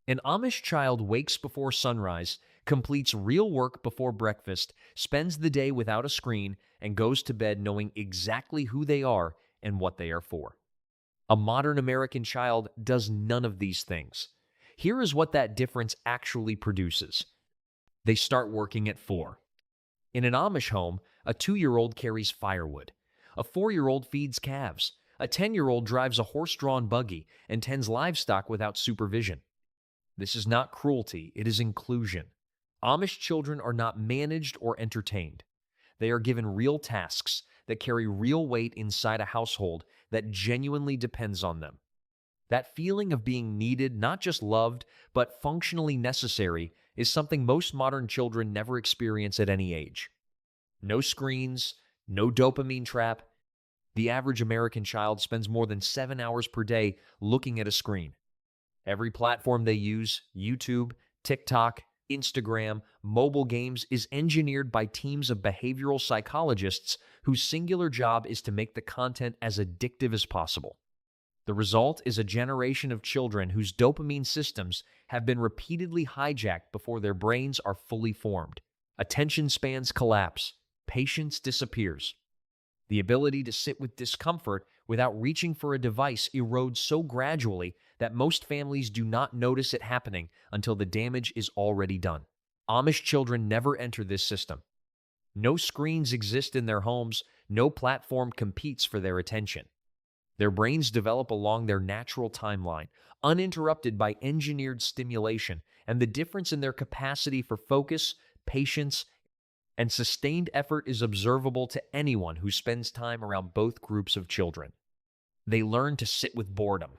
An Amish child wakes before sunrise, completes real work before breakfast, spends the day without a screen, and goes to bed knowing exactly who they are and what they are for. A modern American child does none of these things. Here is what that difference actually produces. They start working at 4. In an Amish home, a 2-year-old carries firewood. A 4-year-old feeds calves. A 10-year-old drives a horse-drawn buggy and tends livestock without supervision. This is not cruelty, it is inclusion. Amish children are not managed or entertained. They are given real tasks that carry real weight inside a household that genuinely depends on them. That feeling of being needed, not just loved, but functionally necessary, is something most modern children never experience at any age. No screens, no dopamine trap. The average American child spends more than 7 hours per day looking at a screen. Every platform they use, YouTube, TikTok, Instagram, mobile games, is engineered by teams of behavioral psychologists whose singular job is to make the content as addictive as possible. The result is a generation of children whose dopamine systems have been repeatedly hijacked before their brains are fully formed. Attention spans collapse. Patience disappears. The ability to sit with discomfort without reaching for a device erodes so gradually that most families do not notice it happening until the damage is already done. Amish children never enter this system. No screens exist in their homes, no platform competes for their attention. Their brains develop along their natural timeline, uninterrupted by engineered stimulation, and the difference in their capacity for focus, patience, and sustained effort is observable to anyone who spends time around both groups of children. They learn to sit with boredom.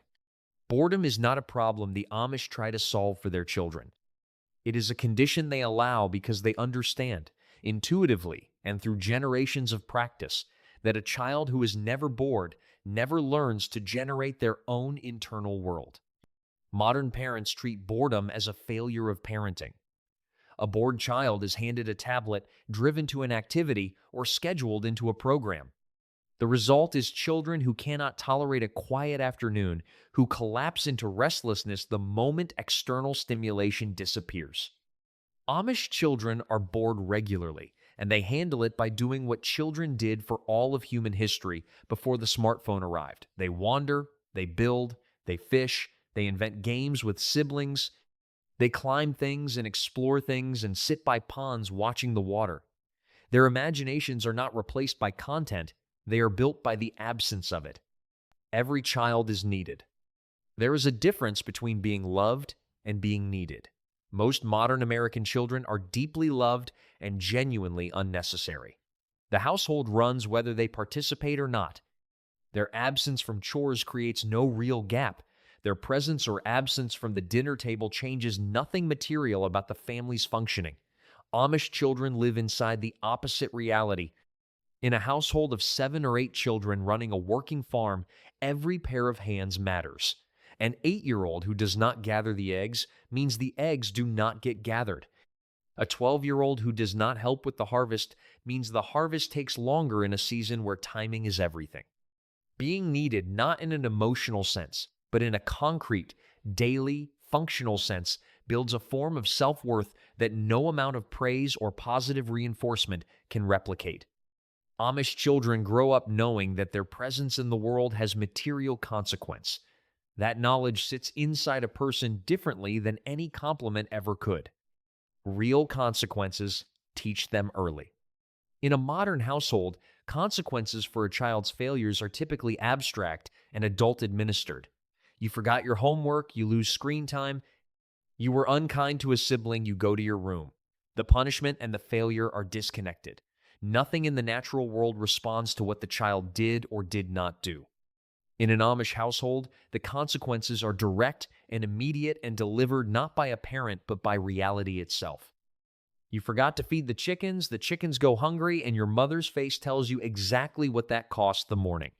Boredom is not a problem the Amish try to solve for their children. It is a condition they allow because they understand, intuitively and through generations of practice, that a child who is never bored never learns to generate their own internal world. Modern parents treat boredom as a failure of parenting. A bored child is handed a tablet, driven to an activity, or scheduled into a program. The result is children who cannot tolerate a quiet afternoon, who collapse into restlessness the moment external stimulation disappears. Amish children are bored regularly, and they handle it by doing what children did for all of human history before the smartphone arrived. They wander, they build, they fish, they invent games with siblings, they climb things and explore things and sit by ponds watching the water. Their imaginations are not replaced by content, they are built by the absence of it. Every child is needed. There is a difference between being loved and being needed. Most modern American children are deeply loved and genuinely unnecessary. The household runs whether they participate or not. Their absence from chores creates no real gap. Their presence or absence from the dinner table changes nothing material about the family's functioning. Amish children live inside the opposite reality. In a household of 7 or 8 children running a working farm, every pair of hands matters. An 8-year-old who does not gather the eggs means the eggs do not get gathered. A 12-year-old who does not help with the harvest means the harvest takes longer in a season where timing is everything. Being needed not in an emotional sense, but in a concrete, daily, functional sense, builds a form of self-worth that no amount of praise or positive reinforcement can replicate. Amish children grow up knowing that their presence in the world has material consequence. That knowledge sits inside a person differently than any compliment ever could. Real consequences teach them early. In a modern household, consequences for a child's failures are typically abstract and adult-administered. You forgot your homework, you lose screen time. You were unkind to a sibling, you go to your room. The punishment and the failure are disconnected. Nothing in the natural world responds to what the child did or did not do. In an Amish household, the consequences are direct and immediate and delivered not by a parent but by reality itself. You forgot to feed the chickens go hungry, and your mother's face tells you exactly what that cost the morning.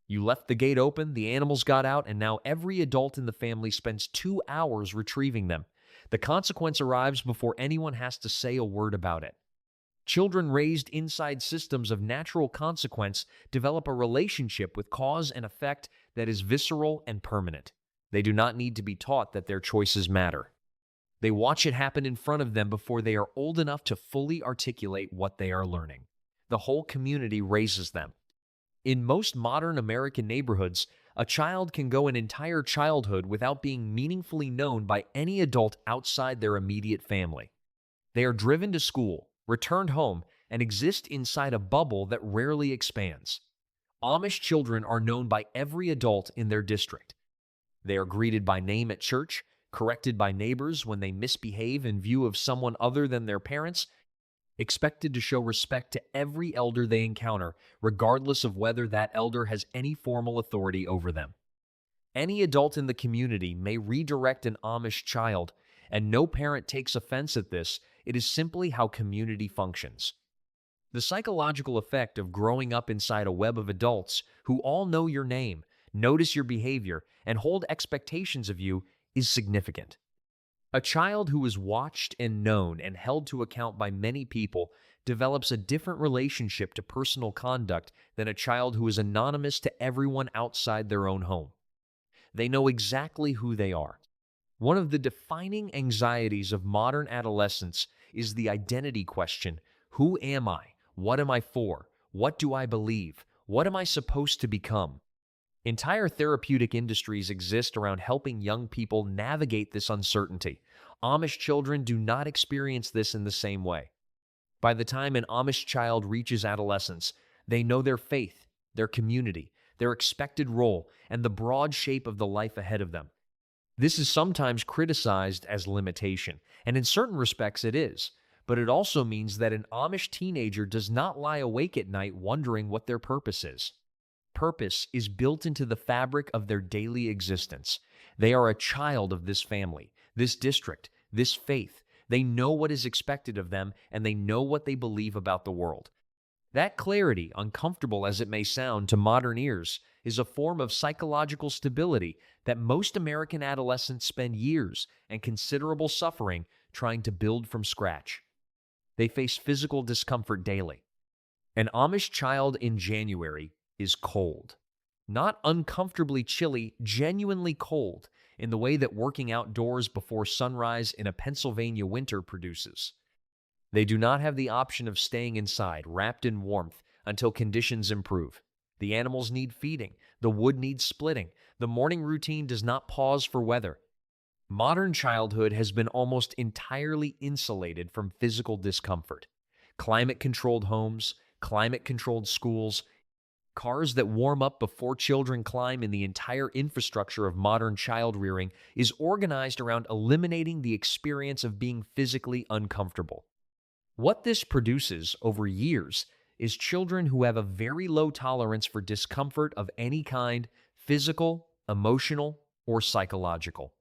You left the gate open, the animals got out, and now every adult in the family spends 2 hours retrieving them. The consequence arrives before anyone has to say a word about it. Children raised inside systems of natural consequence develop a relationship with cause and effect that is visceral and permanent. They do not need to be taught that their choices matter. They watch it happen in front of them before they are old enough to fully articulate what they are learning. The whole community raises them. In most modern American neighborhoods, a child can go an entire childhood without being meaningfully known by any adult outside their immediate family. They are driven to school, returned home, and exist inside a bubble that rarely expands. Amish children are known by every adult in their district. They are greeted by name at church, corrected by neighbors when they misbehave in view of someone other than their parents, expected to show respect to every elder they encounter, regardless of whether that elder has any formal authority over them. Any adult in the community may redirect an Amish child, and no parent takes offense at this. It is simply how community functions. The psychological effect of growing up inside a web of adults who all know your name, notice your behavior, and hold expectations of you is significant. A child who is watched and known and held to account by many people develops a different relationship to personal conduct than a child who is anonymous to everyone outside their own home. They know exactly who they are. One of the defining anxieties of modern adolescence is the identity question: who am I? What am I for? What do I believe? What am I supposed to become? Entire therapeutic industries exist around helping young people navigate this uncertainty. Amish children do not experience this in the same way. By the time an Amish child reaches adolescence, they know their faith, their community, their expected role, and the broad shape of the life ahead of them. This is sometimes criticized as limitation, and in certain respects it is, but it also means that an Amish teenager does not lie awake at night wondering what their purpose is. Purpose is built into the fabric of their daily existence. They are a child of this family, this district, this faith. They know what is expected of them, and they know what they believe about the world. That clarity, uncomfortable as it may sound to modern ears, is a form of psychological stability that most American adolescents spend years and considerable suffering trying to build from scratch. They face physical discomfort daily. An Amish child in January is cold. Not uncomfortably chilly, genuinely cold, in the way that working outdoors before sunrise in a Pennsylvania winter produces. They do not have the option of staying inside, wrapped in warmth, until conditions improve. The animals need feeding. The wood needs splitting. The morning routine does not pause for weather. Modern childhood has been almost entirely insulated from physical discomfort. Climate-controlled homes, climate-controlled schools, cars that warm up before children climb, in the entire infrastructure of modern child rearing is organized around eliminating the experience of being physically uncomfortable. What this produces over years is children who have a very low tolerance for discomfort of any kind, physical, emotional, or psychological.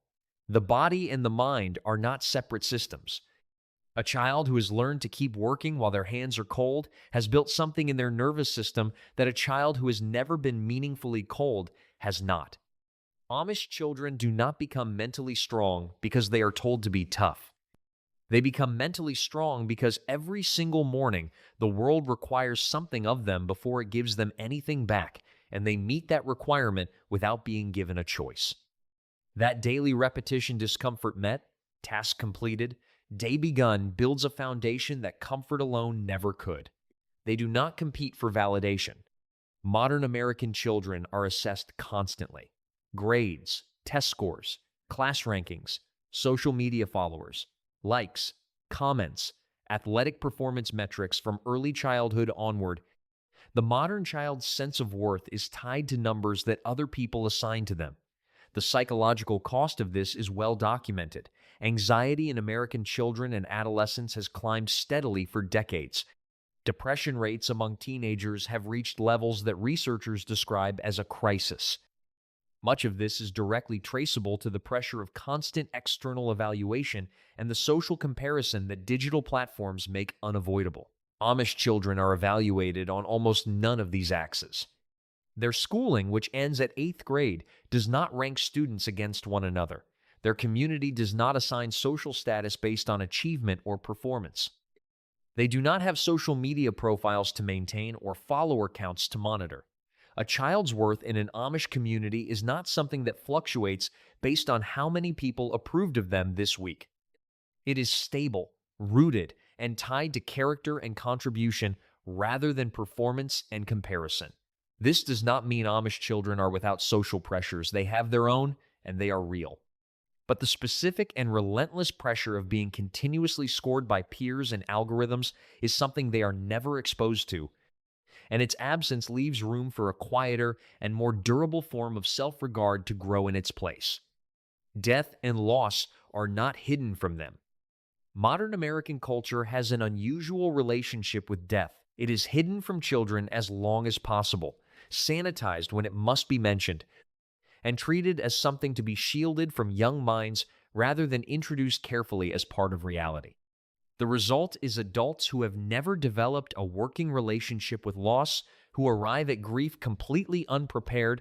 The body and the mind are not separate systems. A child who has learned to keep working while their hands are cold has built something in their nervous system that a child who has never been meaningfully cold has not. Amish children do not become mentally strong because they are told to be tough. They become mentally strong because every single morning the world requires something of them before it gives them anything back, and they meet that requirement without being given a choice. That daily repetition, discomfort met, task completed, day begun, builds a foundation that comfort alone never could. They do not compete for validation. Modern American children are assessed constantly. Grades, test scores, class rankings, social media followers, likes, comments, athletic performance metrics from early childhood onward. The modern child's sense of worth is tied to numbers that other people assign to them. The psychological cost of this is well documented. Anxiety in American children and adolescents has climbed steadily for decades. Depression rates among teenagers have reached levels that researchers describe as a crisis. Much of this is directly traceable to the pressure of constant external evaluation and the social comparison that digital platforms make unavoidable. Amish children are evaluated on almost none of these axes. Their schooling, which ends at 8th grade, does not rank students against one another. Their community does not assign social status based on achievement or performance. They do not have social media profiles to maintain or follower counts to monitor. A child's worth in an Amish community is not something that fluctuates based on how many people approved of them this week. It is stable, rooted, and tied to character and contribution rather than performance and comparison. This does not mean Amish children are without social pressures. They have their own, and they are real. But the specific and relentless pressure of being continuously scored by peers and algorithms is something they are never exposed to, and its absence leaves room for a quieter and more durable form of self-regard to grow in its place. Death and loss are not hidden from them. Modern American culture has an unusual relationship with death. It is hidden from children as long as possible, sanitized when it must be mentioned, and treated as something to be shielded from young minds rather than introduced carefully as part of reality. The result is adults who have never developed a working relationship with loss, who arrive at grief completely unprepared,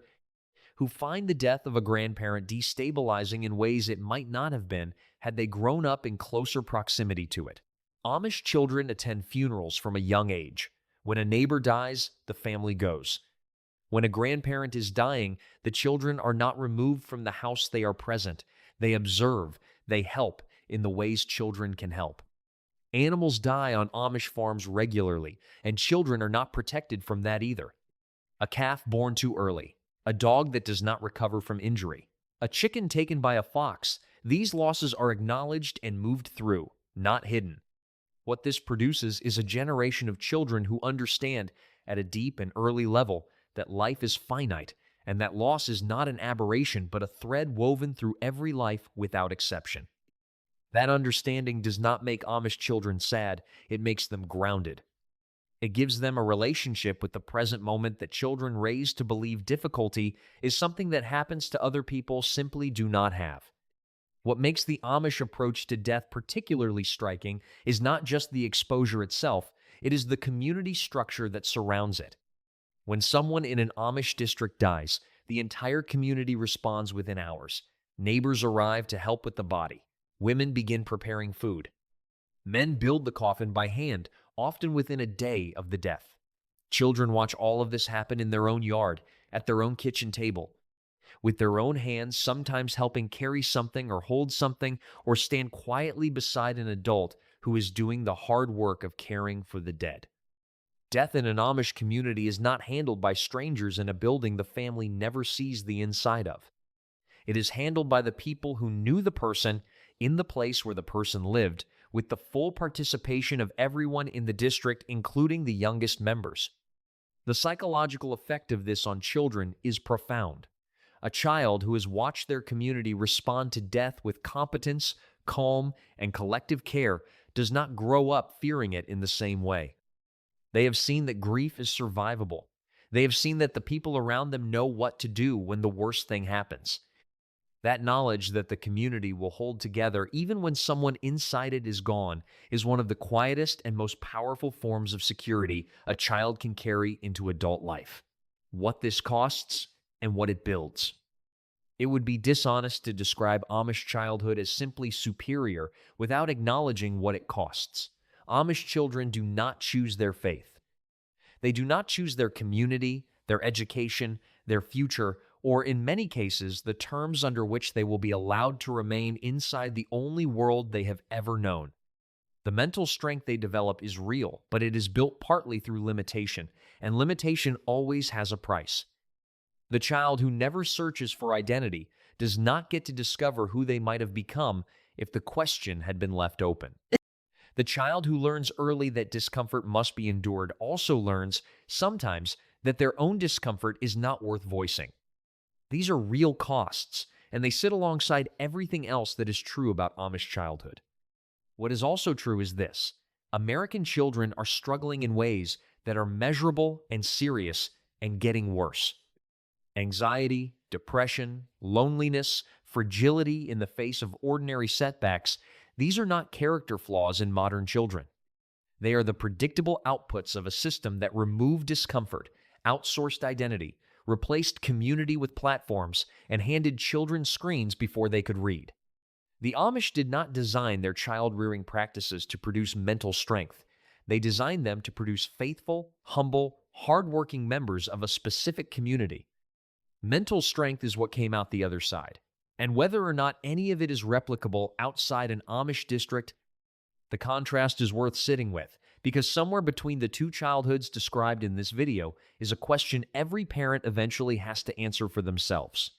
who find the death of a grandparent destabilizing in ways it might not have been had they grown up in closer proximity to it. Amish children attend funerals from a young age. When a neighbor dies, the family goes. When a grandparent is dying, the children are not removed from the house, they are present. They observe, they help in the ways children can help. Animals die on Amish farms regularly, and children are not protected from that either. A calf born too early, a dog that does not recover from injury, a chicken taken by a fox, these losses are acknowledged and moved through, not hidden. What this produces is a generation of children who understand, at a deep and early level, that life is finite, and that loss is not an aberration but a thread woven through every life without exception. That understanding does not make Amish children sad, it makes them grounded. It gives them a relationship with the present moment that children raised to believe difficulty is something that happens to other people simply do not have. What makes the Amish approach to death particularly striking is not just the exposure itself, it is the community structure that surrounds it. When someone in an Amish district dies, the entire community responds within hours. Neighbors arrive to help with the body. Women begin preparing food. Men build the coffin by hand, often within a day of the death. Children watch all of this happen in their own yard, at their own kitchen table, with their own hands, sometimes helping carry something or hold something, or stand quietly beside an adult who is doing the hard work of caring for the dead. Death in an Amish community is not handled by strangers in a building the family never sees the inside of. It is handled by the people who knew the person in the place where the person lived, with the full participation of everyone in the district, including the youngest members. The psychological effect of this on children is profound. A child who has watched their community respond to death with competence, calm, and collective care does not grow up fearing it in the same way. They have seen that grief is survivable. They have seen that the people around them know what to do when the worst thing happens. That knowledge that the community will hold together even when someone inside it is gone is one of the quietest and most powerful forms of security a child can carry into adult life. What this costs and what it builds. It would be dishonest to describe Amish childhood as simply superior without acknowledging what it costs. Amish children do not choose their faith. They do not choose their community, their education, their future, or in many cases, the terms under which they will be allowed to remain inside the only world they have ever known. The mental strength they develop is real, but it is built partly through limitation, and limitation always has a price. The child who never searches for identity does not get to discover who they might have become if the question had been left open. The child who learns early that discomfort must be endured also learns, sometimes, that their own discomfort is not worth voicing. These are real costs, and they sit alongside everything else that is true about Amish childhood. What is also true is this: American children are struggling in ways that are measurable and serious and getting worse. Anxiety, depression, loneliness, fragility in the face of ordinary setbacks, these are not character flaws in modern children. They are the predictable outputs of a system that removed discomfort, outsourced identity, replaced community with platforms, and handed children screens before they could read. The Amish did not design their child-rearing practices to produce mental strength. They designed them to produce faithful, humble, hardworking members of a specific community. Mental strength is what came out the other side. And whether or not any of it is replicable outside an Amish district, the contrast is worth sitting with, because somewhere between the two childhoods described in this video is a question every parent eventually has to answer for themselves.